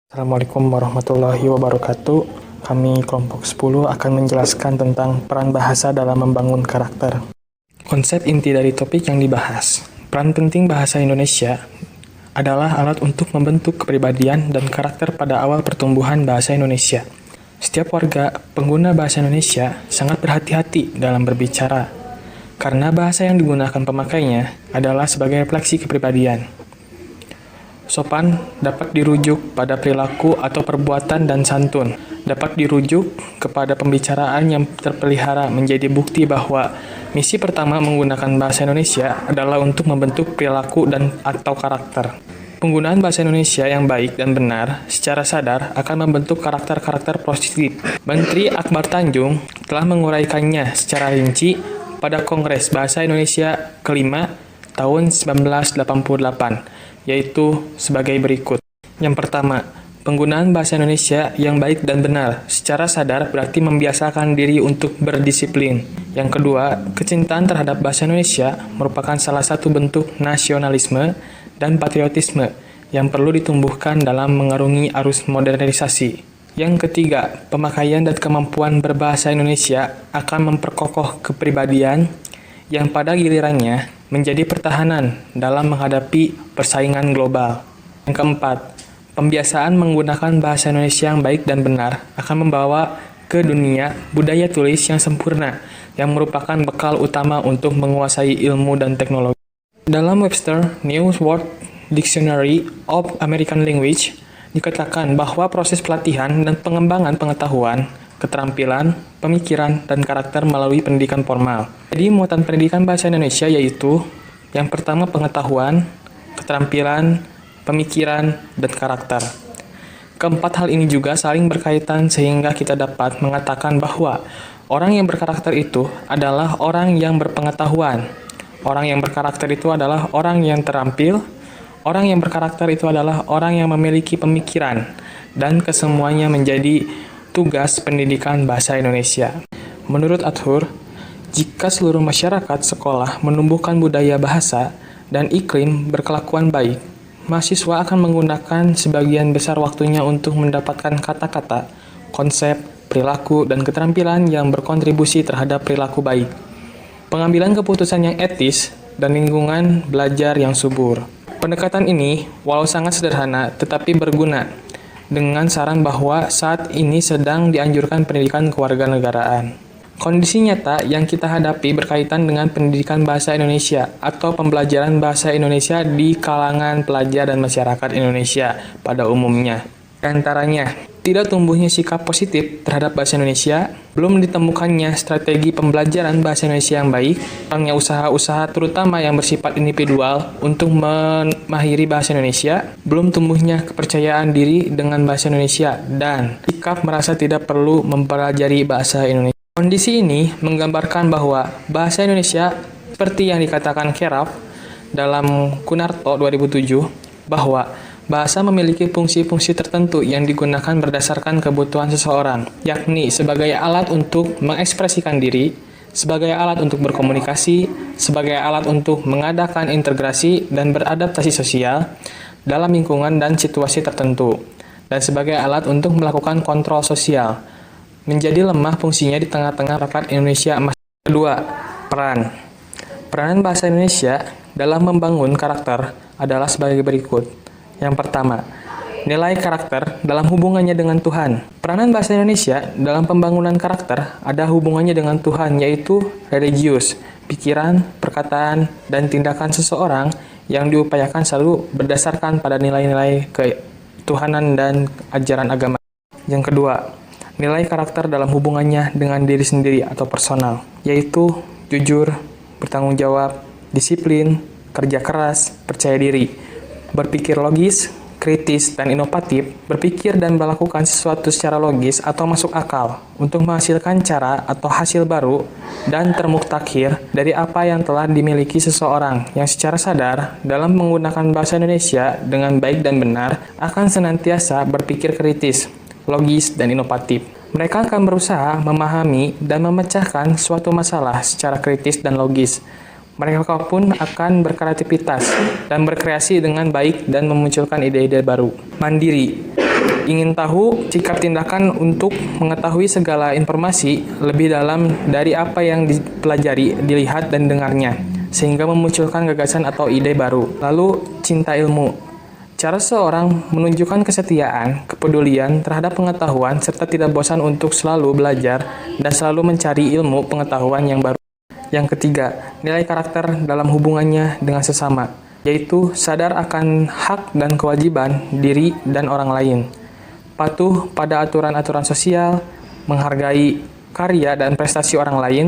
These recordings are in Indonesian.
Assalamualaikum warahmatullahi wabarakatuh. Kami kelompok 10 akan menjelaskan tentang peran bahasa dalam membangun karakter. Konsep inti dari topik yang dibahas. Peran penting bahasa Indonesia adalah alat untuk membentuk kepribadian dan karakter pada awal pertumbuhan bahasa Indonesia. Setiap warga pengguna bahasa Indonesia sangat berhati-hati dalam berbicara, karena bahasa yang digunakan pemakainya adalah sebagai refleksi kepribadian. Sopan dapat dirujuk pada perilaku atau perbuatan dan santun dapat dirujuk kepada pembicaraan yang terpelihara menjadi bukti bahwa misi pertama menggunakan bahasa Indonesia adalah untuk membentuk perilaku dan atau karakter. Penggunaan bahasa Indonesia yang baik dan benar secara sadar akan membentuk karakter-karakter positif. Menteri Akbar Tanjung telah menguraikannya secara rinci pada Kongres Bahasa Indonesia kelima tahun 1988. Yaitu sebagai berikut. Yang pertama, penggunaan bahasa Indonesia yang baik dan benar secara sadar berarti membiasakan diri untuk berdisiplin. Yang kedua, kecintaan terhadap bahasa Indonesia merupakan salah satu bentuk nasionalisme dan patriotisme yang perlu ditumbuhkan dalam mengarungi arus modernisasi. Yang ketiga, pemakaian dan kemampuan berbahasa Indonesia akan memperkokoh kepribadian yang pada gilirannya menjadi pertahanan dalam menghadapi persaingan global. Yang keempat, pembiasaan menggunakan bahasa Indonesia yang baik dan benar akan membawa ke dunia budaya tulis yang sempurna, yang merupakan bekal utama untuk menguasai ilmu dan teknologi. Dalam Webster New World Dictionary of American Language, dikatakan bahwa proses pelatihan dan pengembangan pengetahuan, keterampilan, pemikiran, dan karakter melalui pendidikan formal. Jadi muatan pendidikan bahasa Indonesia yaitu yang pertama pengetahuan, keterampilan, pemikiran, dan karakter. Keempat hal ini juga saling berkaitan sehingga kita dapat mengatakan bahwa orang yang berkarakter itu adalah orang yang berpengetahuan. Orang yang berkarakter itu adalah orang yang terampil. Orang yang berkarakter itu adalah orang yang memiliki pemikiran. Dan kesemuanya menjadi tugas pendidikan bahasa Indonesia. Menurut Athur, jika seluruh masyarakat sekolah menumbuhkan budaya bahasa dan iklim berkelakuan baik, mahasiswa akan menggunakan sebagian besar waktunya untuk mendapatkan kata-kata, konsep, perilaku, dan keterampilan yang berkontribusi terhadap perilaku baik. Pengambilan keputusan yang etis dan lingkungan belajar yang subur. Pendekatan ini, walau sangat sederhana, tetapi berguna, dengan saran bahwa saat ini sedang dianjurkan pendidikan kewarganegaraan. Kondisi nyata yang kita hadapi berkaitan dengan pendidikan bahasa Indonesia atau pembelajaran bahasa Indonesia di kalangan pelajar dan masyarakat Indonesia pada umumnya. Di antaranya, tidak tumbuhnya sikap positif terhadap bahasa Indonesia, belum ditemukannya strategi pembelajaran bahasa Indonesia yang baik, kurangnya usaha-usaha terutama yang bersifat individual untuk memahiri bahasa Indonesia, belum tumbuhnya kepercayaan diri dengan bahasa Indonesia, dan sikap merasa tidak perlu mempelajari bahasa Indonesia. Kondisi ini menggambarkan bahwa bahasa Indonesia, seperti yang dikatakan Keraf dalam Kunarto 2007, bahwa bahasa memiliki fungsi-fungsi tertentu yang digunakan berdasarkan kebutuhan seseorang, yakni sebagai alat untuk mengekspresikan diri, sebagai alat untuk berkomunikasi, sebagai alat untuk mengadakan integrasi dan beradaptasi sosial dalam lingkungan dan situasi tertentu, dan sebagai alat untuk melakukan kontrol sosial. Menjadi lemah fungsinya di tengah-tengah rakyat Indonesia emas. Kedua, peran. Peranan bahasa Indonesia dalam membangun karakter adalah sebagai berikut. Yang pertama, nilai karakter dalam hubungannya dengan Tuhan. Peranan bahasa Indonesia dalam pembangunan karakter ada hubungannya dengan Tuhan, yaitu religius, pikiran, perkataan, dan tindakan seseorang yang diupayakan selalu berdasarkan pada nilai-nilai ketuhanan dan ajaran agama. Yang kedua, nilai karakter dalam hubungannya dengan diri sendiri atau personal, yaitu jujur, bertanggung jawab, disiplin, kerja keras, percaya diri, berpikir logis, kritis, dan inovatif, berpikir dan melakukan sesuatu secara logis atau masuk akal untuk menghasilkan cara atau hasil baru dan termuktakhir dari apa yang telah dimiliki seseorang yang secara sadar dalam menggunakan bahasa Indonesia dengan baik dan benar akan senantiasa berpikir kritis, logis, dan inovatif. Mereka akan berusaha memahami dan memecahkan suatu masalah secara kritis dan logis. Mereka pun akan berkreativitas dan berkreasi dengan baik dan memunculkan ide-ide baru. Mandiri. Ingin tahu sikap tindakan untuk mengetahui segala informasi lebih dalam dari apa yang dipelajari, dilihat, dan dengarnya, sehingga memunculkan gagasan atau ide baru. Lalu, cinta ilmu. Cara seorang menunjukkan kesetiaan, kepedulian terhadap pengetahuan, serta tidak bosan untuk selalu belajar dan selalu mencari ilmu pengetahuan yang baru. Yang ketiga, nilai karakter dalam hubungannya dengan sesama, yaitu sadar akan hak dan kewajiban diri dan orang lain, patuh pada aturan-aturan sosial, menghargai karya dan prestasi orang lain,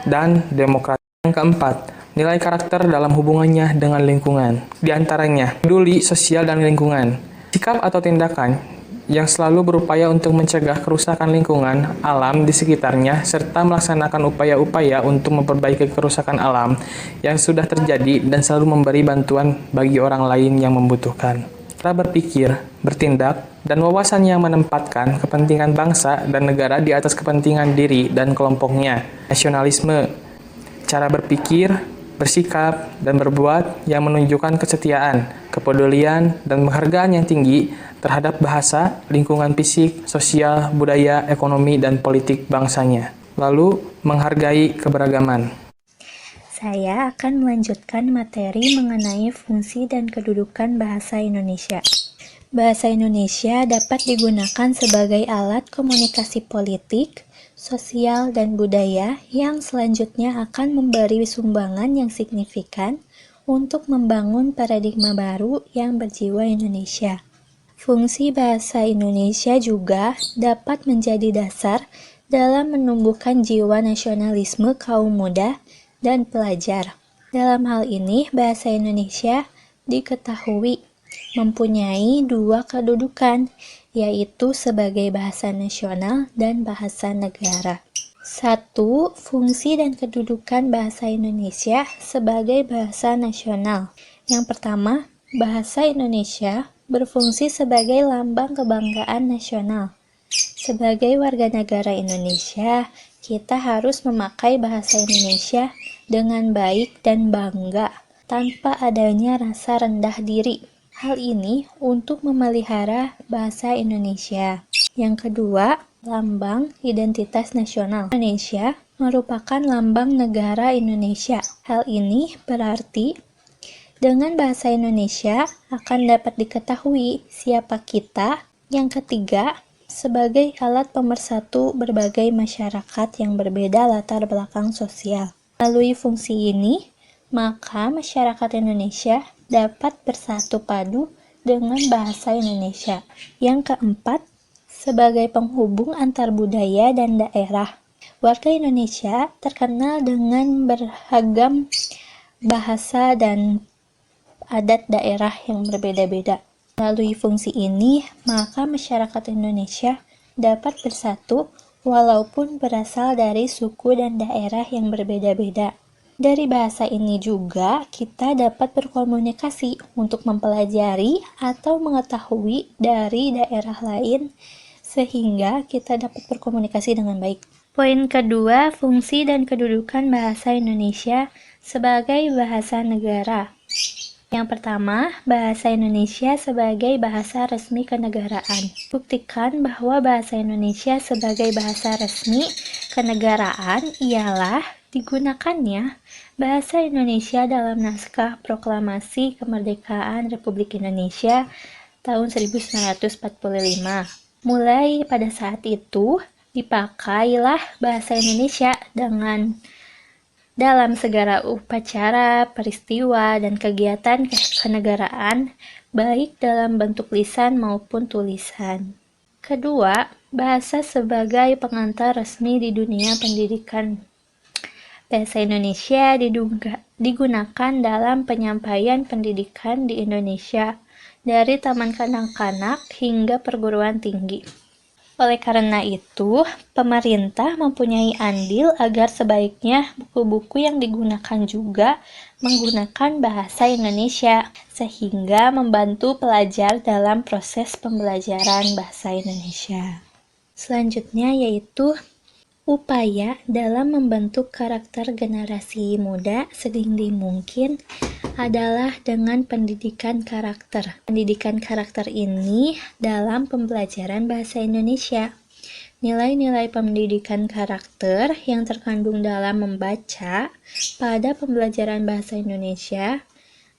dan demokrasi. Yang keempat, nilai karakter dalam hubungannya dengan lingkungan. Di antaranya, peduli sosial dan lingkungan. Sikap atau tindakan yang selalu berupaya untuk mencegah kerusakan lingkungan alam di sekitarnya, serta melaksanakan upaya-upaya untuk memperbaiki kerusakan alam yang sudah terjadi dan selalu memberi bantuan bagi orang lain yang membutuhkan. Cara berpikir, bertindak, dan wawasan yang menempatkan kepentingan bangsa dan negara di atas kepentingan diri dan kelompoknya. Nasionalisme, cara berpikir, bersikap, dan berbuat yang menunjukkan kesetiaan, kepedulian, dan penghargaan yang tinggi terhadap bahasa, lingkungan fisik, sosial, budaya, ekonomi, dan politik bangsanya. Lalu, menghargai keberagaman. Saya akan melanjutkan materi mengenai fungsi dan kedudukan bahasa Indonesia. Bahasa Indonesia dapat digunakan sebagai alat komunikasi politik, sosial, dan budaya yang selanjutnya akan memberi sumbangan yang signifikan untuk membangun paradigma baru yang berjiwa Indonesia. Fungsi bahasa Indonesia juga dapat menjadi dasar dalam menumbuhkan jiwa nasionalisme kaum muda dan pelajar. Dalam hal ini, bahasa Indonesia diketahui mempunyai dua kedudukan, yaitu sebagai bahasa nasional dan bahasa negara. 1. Fungsi dan kedudukan bahasa Indonesia sebagai bahasa nasional. Yang pertama, bahasa Indonesia berfungsi sebagai lambang kebanggaan nasional. Sebagai warga negara Indonesia, kita harus memakai bahasa Indonesia dengan baik dan bangga, tanpa adanya rasa rendah diri. Hal ini untuk memelihara bahasa Indonesia. Yang kedua, lambang identitas nasional. Indonesia merupakan lambang negara Indonesia. Hal ini berarti dengan bahasa Indonesia akan dapat diketahui siapa kita. Yang ketiga, sebagai alat pemersatu berbagai masyarakat yang berbeda latar belakang sosial. Melalui fungsi ini, maka masyarakat Indonesia dapat bersatu padu dengan bahasa Indonesia. Yang keempat, sebagai penghubung antar budaya dan daerah. Warga Indonesia terkenal dengan beragam bahasa dan adat daerah yang berbeda-beda. Melalui fungsi ini, maka masyarakat Indonesia dapat bersatu walaupun berasal dari suku dan daerah yang berbeda-beda. Dari bahasa ini juga kita dapat berkomunikasi untuk mempelajari atau mengetahui dari daerah lain sehingga kita dapat berkomunikasi dengan baik. Poin kedua, fungsi dan kedudukan bahasa Indonesia sebagai bahasa negara. Yang pertama, bahasa Indonesia sebagai bahasa resmi kenegaraan. Buktikan bahwa bahasa Indonesia sebagai bahasa resmi kenegaraan ialah digunakannya bahasa Indonesia dalam naskah Proklamasi Kemerdekaan Republik Indonesia tahun 1945. Mulai pada saat itu, dipakailah bahasa Indonesia dalam segala upacara, peristiwa, dan kegiatan kenegaraan, baik dalam bentuk lisan maupun tulisan. Kedua, bahasa sebagai pengantar resmi di dunia pendidikan. Bahasa Indonesia digunakan dalam penyampaian pendidikan di Indonesia, dari taman kanak-kanak hingga perguruan tinggi. Oleh karena itu, pemerintah mempunyai andil agar sebaiknya buku-buku yang digunakan juga menggunakan bahasa Indonesia, sehingga membantu pelajar dalam proses pembelajaran bahasa Indonesia. Selanjutnya yaitu upaya dalam membentuk karakter generasi muda sedini mungkin adalah dengan pendidikan karakter. Pendidikan karakter ini dalam pembelajaran bahasa Indonesia. Nilai-nilai pendidikan karakter yang terkandung dalam membaca pada pembelajaran bahasa Indonesia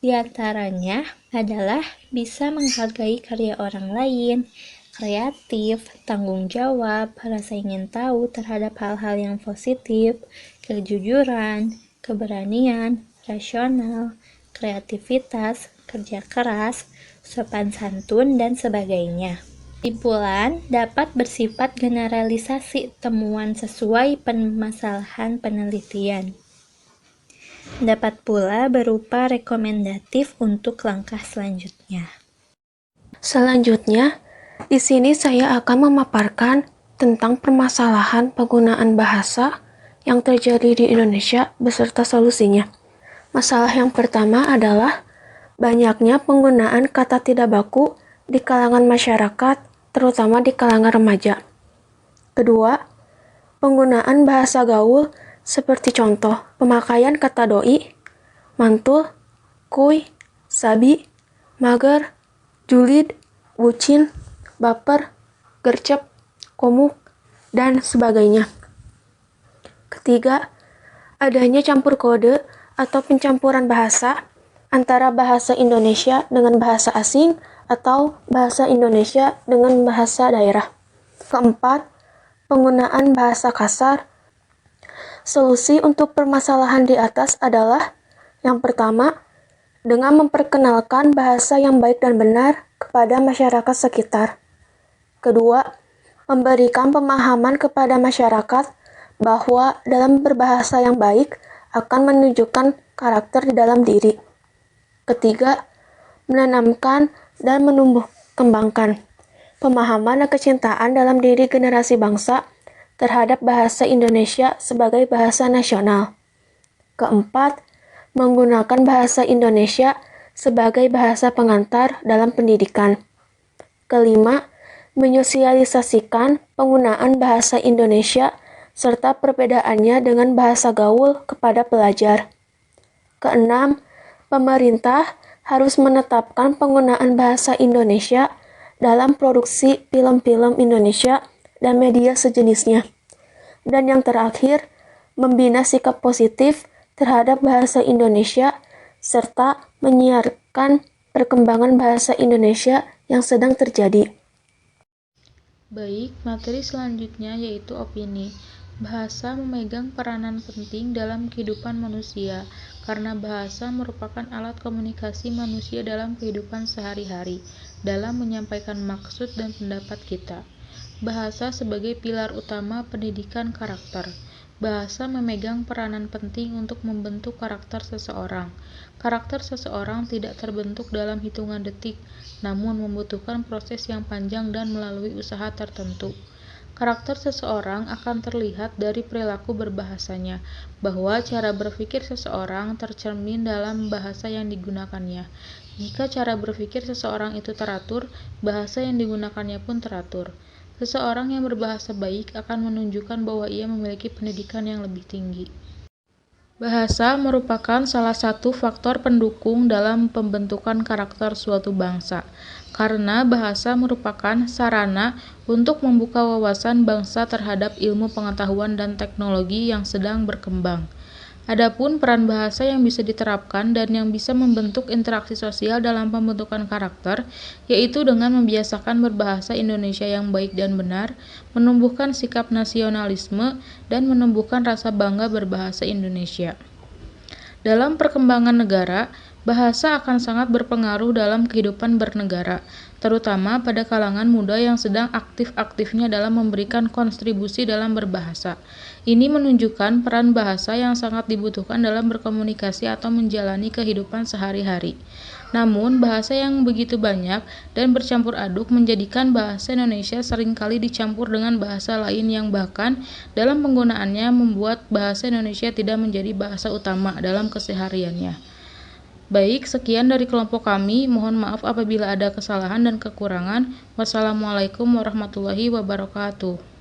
diantaranya adalah bisa menghargai karya orang lain, kreatif, tanggung jawab, rasa ingin tahu terhadap hal-hal yang positif, kejujuran, keberanian, rasional, kreativitas, kerja keras, sopan santun, dan sebagainya. Kesimpulan dapat bersifat generalisasi temuan sesuai permasalahan penelitian. Dapat pula berupa rekomendatif untuk langkah selanjutnya. Selanjutnya, di sini saya akan memaparkan tentang permasalahan penggunaan bahasa yang terjadi di Indonesia beserta solusinya. Masalah yang pertama adalah banyaknya penggunaan kata tidak baku di kalangan masyarakat, terutama di kalangan remaja. Kedua, penggunaan bahasa gaul seperti contoh pemakaian kata doi, mantul, kuy, sabi, mager, julid, bucin, baper, gercep, komuk, dan sebagainya. Ketiga, adanya campur kode atau pencampuran bahasa antara bahasa Indonesia dengan bahasa asing atau bahasa Indonesia dengan bahasa daerah. Keempat, penggunaan bahasa kasar. Solusi untuk permasalahan di atas adalah yang pertama, dengan memperkenalkan bahasa yang baik dan benar kepada masyarakat sekitar. Kedua, memberikan pemahaman kepada masyarakat bahwa dalam berbahasa yang baik akan menunjukkan karakter di dalam diri. Ketiga, menanamkan dan menumbuh kembangkan pemahaman dan kecintaan dalam diri generasi bangsa terhadap bahasa Indonesia sebagai bahasa nasional. Keempat, menggunakan bahasa Indonesia sebagai bahasa pengantar dalam pendidikan. Kelima, menyosialisasikan penggunaan bahasa Indonesia serta perbedaannya dengan bahasa gaul kepada pelajar. Keenam, pemerintah harus menetapkan penggunaan bahasa Indonesia dalam produksi film-film Indonesia dan media sejenisnya. Dan yang terakhir, membina sikap positif terhadap bahasa Indonesia serta menyiarkan perkembangan bahasa Indonesia yang sedang terjadi. Baik, materi selanjutnya yaitu opini. Bahasa memegang peranan penting dalam kehidupan manusia, karena bahasa merupakan alat komunikasi manusia dalam kehidupan sehari-hari, dalam menyampaikan maksud dan pendapat kita. Bahasa sebagai pilar utama pendidikan karakter. Bahasa memegang peranan penting untuk membentuk karakter seseorang. Karakter seseorang tidak terbentuk dalam hitungan detik, namun membutuhkan proses yang panjang dan melalui usaha tertentu. Karakter seseorang akan terlihat dari perilaku berbahasanya, bahwa cara berpikir seseorang tercermin dalam bahasa yang digunakannya. Jika cara berpikir seseorang itu teratur, bahasa yang digunakannya pun teratur. Seseorang yang berbahasa baik akan menunjukkan bahwa ia memiliki pendidikan yang lebih tinggi. Bahasa merupakan salah satu faktor pendukung dalam pembentukan karakter suatu bangsa, karena bahasa merupakan sarana untuk membuka wawasan bangsa terhadap ilmu pengetahuan dan teknologi yang sedang berkembang. Adapun peran bahasa yang bisa diterapkan dan yang bisa membentuk interaksi sosial dalam pembentukan karakter, yaitu dengan membiasakan berbahasa Indonesia yang baik dan benar, menumbuhkan sikap nasionalisme, dan menumbuhkan rasa bangga berbahasa Indonesia. Dalam perkembangan negara, bahasa akan sangat berpengaruh dalam kehidupan bernegara, terutama pada kalangan muda yang sedang aktif-aktifnya dalam memberikan kontribusi dalam berbahasa. Ini menunjukkan peran bahasa yang sangat dibutuhkan dalam berkomunikasi atau menjalani kehidupan sehari-hari. Namun, bahasa yang begitu banyak dan bercampur aduk menjadikan bahasa Indonesia seringkali dicampur dengan bahasa lain yang bahkan dalam penggunaannya membuat bahasa Indonesia tidak menjadi bahasa utama dalam kesehariannya. Baik, sekian dari kelompok kami. Mohon maaf apabila ada kesalahan dan kekurangan. Wassalamualaikum warahmatullahi wabarakatuh.